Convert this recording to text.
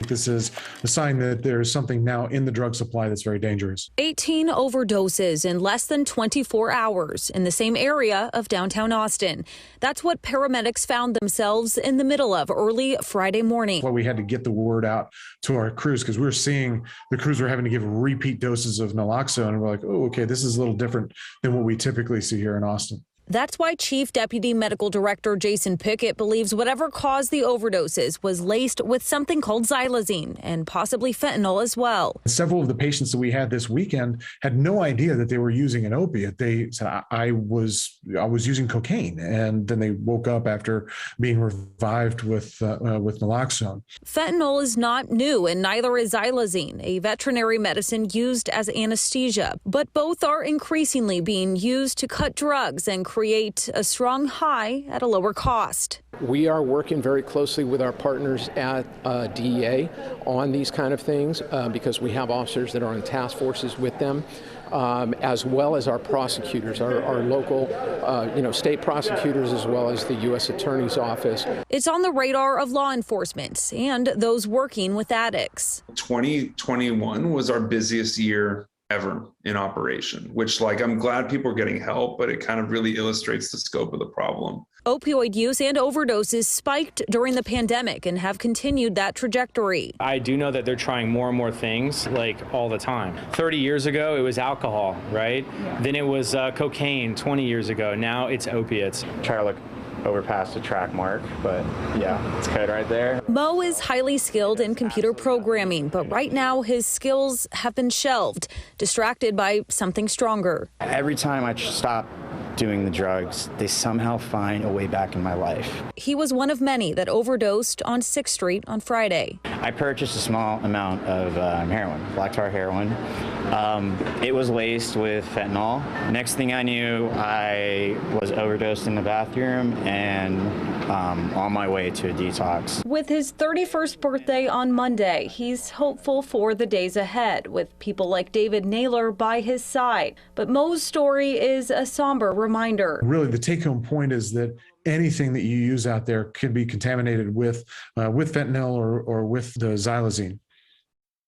This is a sign that there's something now in the drug supply that's very dangerous. 18 overdoses in less than 24 hours in the same area of downtown Austin. That's what paramedics found themselves in the middle of early Friday morning. Well, we had to get the word out to our crews because we were seeing the crews were having to give repeat doses of naloxone. And we're like, oh, okay, this is a little different than what we typically see here in Austin. That's why Chief Deputy Medical Director Jason Pickett believes whatever caused the overdoses was laced with something called xylazine and possibly fentanyl as well. Several of the patients that we had this weekend had no idea that they were using an opiate. They said, I was using cocaine, and then they woke up after being revived with naloxone. Fentanyl is not new, and neither is xylazine, a veterinary medicine used as anesthesia. But both are increasingly being used to cut drugs and create a strong high at a lower cost. We are working very closely with our partners at DEA on these kind of things because we have officers that are on task forces with them, as well as our prosecutors, our local, state prosecutors, as well as the U.S. Attorney's Office. It's on the radar of law enforcement and those working with addicts. 2021 was our busiest year ever in operation, which I'm glad people are getting help, but it kind of really illustrates the scope of the problem. Opioid use and overdoses spiked during the pandemic and have continued that trajectory. I do know that they're trying more and more things all the time. 30 years ago, it was alcohol, right? Yeah. Then it was cocaine 20 years ago. Now it's opiates. Try to look over past the track mark, but yeah, it's good right there. Mo is highly skilled in computer programming, but right now his skills have been shelved, distracted by something stronger. Every time I stop doing the drugs, they somehow find a way back in my life. He was one of many that overdosed on 6th Street on Friday. I purchased a small amount of heroin, black tar heroin. It was laced with fentanyl. Next thing I knew, I was overdosed in the bathroom and on my way to a detox. With his 31st birthday on Monday, he's hopeful for the days ahead with people like David Naylor by his side. But Mo's story is a somber reminder. Really, the take-home point is that anything that you use out there can be contaminated with fentanyl or with the xylazine.